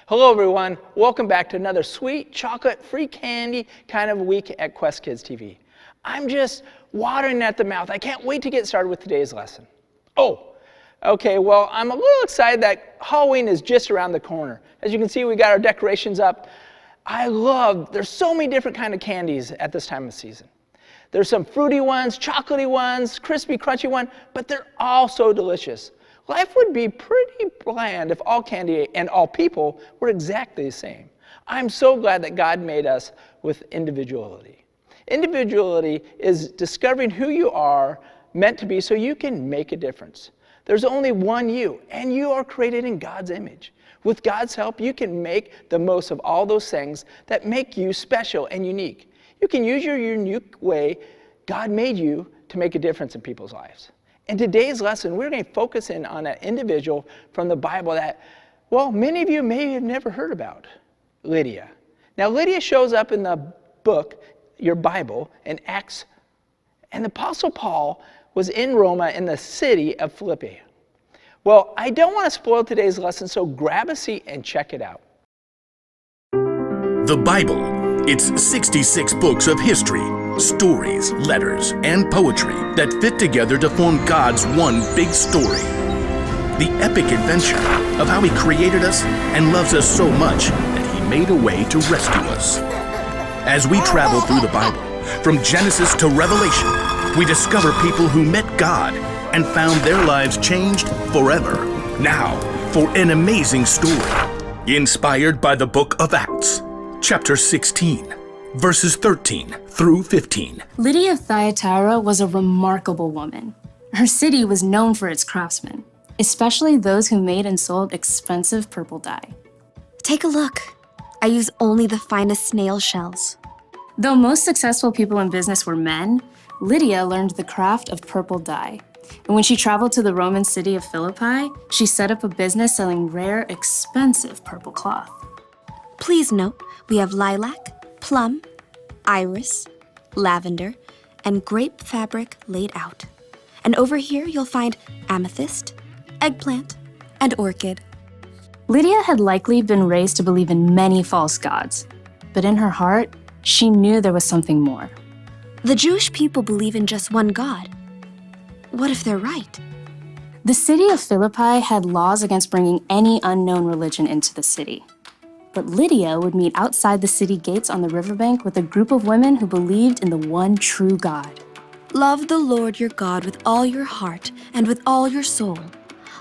Hello everyone, welcome back to another sweet chocolate free candy kind of week at Quest Kids TV. I'm just watering at the mouth. I can't wait to get started with today's lesson. Okay, well I'm a little excited that Halloween is just around the corner. As you can see, we got our decorations up. There's so many different kind of candies at this time of season. There's some fruity ones, chocolatey ones, crispy, crunchy ones, but they're all so delicious. Life would be pretty bland if all candy and all people were exactly the same. I'm so glad that God made us with individuality. Individuality is discovering who you are meant to be so you can make a difference. There's only one you, and you are created in God's image. With God's help, you can make the most of all those things that make you special and unique. You can use your unique way God made you to make a difference in people's lives. In today's lesson, we're going to focus in on an individual from the Bible that, many of you may have never heard about, Lydia. Now, Lydia shows up in the book, your Bible, in Acts, and the Apostle Paul was in Rome in the city of Philippi. Well, I don't want to spoil today's lesson, so grab a seat and check it out. The Bible, it's 66 books of history, stories, letters, and poetry that fit together to form God's one big story. The epic adventure of how He created us and loves us so much that He made a way to rescue us. As we travel through the Bible, from Genesis to Revelation, we discover people who met God and found their lives changed forever. Now, for an amazing story, inspired by the book of Acts, chapter 16. Verses 13 through 15. Lydia of Thyatira was a remarkable woman. Her city was known for its craftsmen, especially those who made and sold expensive purple dye. Take a look. I use only the finest snail shells. Though most successful people in business were men, Lydia learned the craft of purple dye. And when she traveled to the Roman city of Philippi, she set up a business selling rare, expensive purple cloth. Please note, we have lilac, plum, iris, lavender, and grape fabric laid out. And over here you'll find amethyst, eggplant, and orchid. Lydia had likely been raised to believe in many false gods, but in her heart, she knew there was something more. The Jewish people believe in just one God. What if they're right? The city of Philippi had laws against bringing any unknown religion into the city. But Lydia would meet outside the city gates on the riverbank with a group of women who believed in the one true God. Love the Lord your God with all your heart and with all your soul.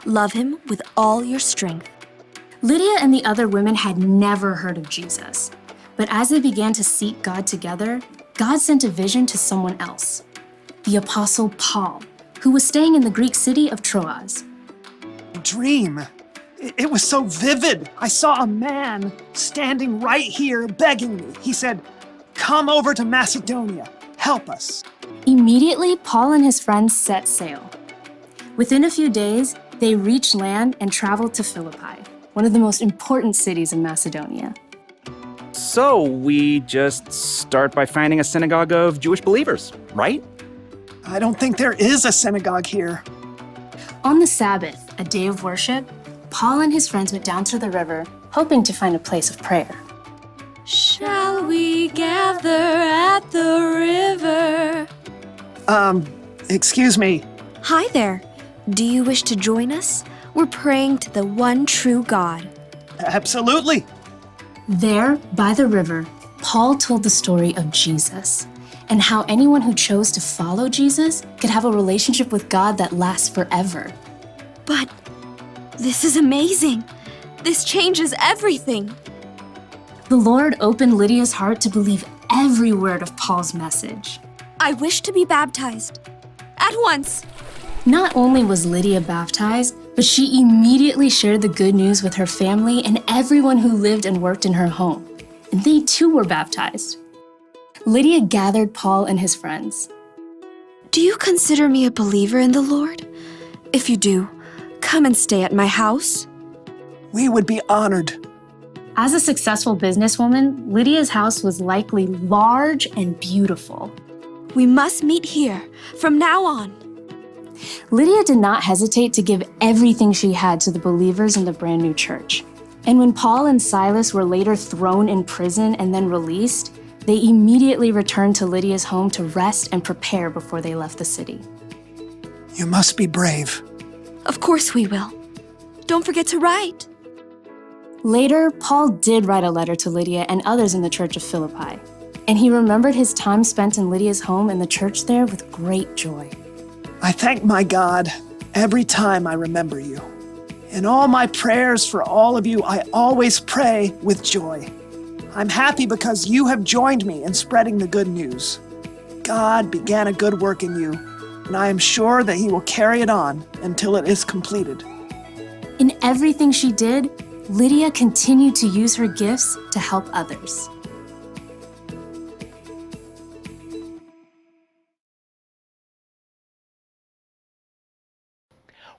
Love Him with all your strength. Lydia and the other women had never heard of Jesus. But as they began to seek God together, God sent a vision to someone else, the Apostle Paul, who was staying in the Greek city of Troas. Dream. It was so vivid. I saw a man standing right here begging me. He said, "Come over to Macedonia. Help us." Immediately, Paul and his friends set sail. Within a few days, they reached land and traveled to Philippi, one of the most important cities in Macedonia. So we just start by finding a synagogue of Jewish believers, right? I don't think there is a synagogue here. On the Sabbath, a day of worship, Paul and his friends went down to the river, hoping to find a place of prayer. Shall we gather at the river? Excuse me. Hi there. Do you wish to join us? We're praying to the one true God. Absolutely. There, by the river, Paul told the story of Jesus and how anyone who chose to follow Jesus could have a relationship with God that lasts forever. But this is amazing. This changes everything. The Lord opened Lydia's heart to believe every word of Paul's message. I wish to be baptized. At once. Not only was Lydia baptized, but she immediately shared the good news with her family and everyone who lived and worked in her home. And they too were baptized. Lydia gathered Paul and his friends. Do you consider me a believer in the Lord? If you do, come and stay at my house. We would be honored. As a successful businesswoman, Lydia's house was likely large and beautiful. We must meet here from now on. Lydia did not hesitate to give everything she had to the believers in the brand new church. And when Paul and Silas were later thrown in prison and then released, they immediately returned to Lydia's home to rest and prepare before they left the city. You must be brave. Of course we will. Don't forget to write. Later, Paul did write a letter to Lydia and others in the church of Philippi, and he remembered his time spent in Lydia's home and the church there with great joy. I thank my God every time I remember you. In all my prayers for all of you, I always pray with joy. I'm happy because you have joined me in spreading the good news. God began a good work in you, and I am sure that he will carry it on until it is completed. In everything she did, Lydia continued to use her gifts to help others.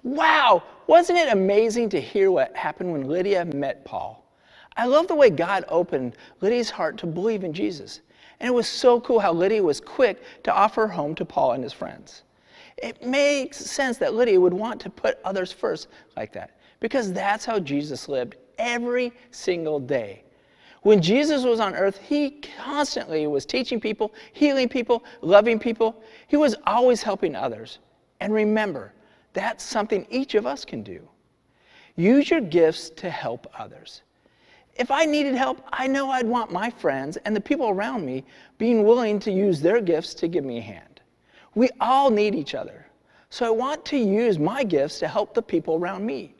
Wow, wasn't it amazing to hear what happened when Lydia met Paul? I love the way God opened Lydia's heart to believe in Jesus. And it was so cool how Lydia was quick to offer her home to Paul and his friends. It makes sense that Lydia would want to put others first like that, because that's how Jesus lived every single day. When Jesus was on earth, he constantly was teaching people, healing people, loving people. He was always helping others. And remember, that's something each of us can do. Use your gifts to help others. If I needed help, I know I'd want my friends and the people around me being willing to use their gifts to give me a hand. We all need each other. So I want to use my gifts to help the people around me.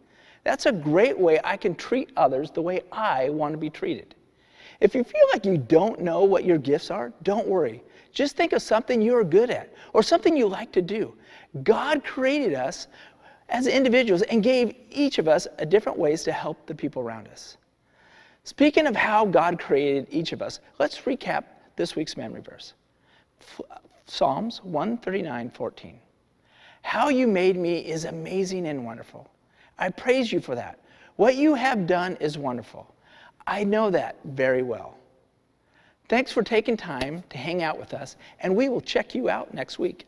That's a great way I can treat others the way I want to be treated. If you feel like you don't know what your gifts are, don't worry. Just think of something you're good at or something you like to do. God created us as individuals and gave each of us different ways to help the people around us. Speaking of how God created each of us, let's recap this week's memory verse. Psalms 139:14. How you made me is amazing and wonderful. I praise you for that. What you have done is wonderful. I know that very well. Thanks for taking time to hang out with us, and we will check you out next week.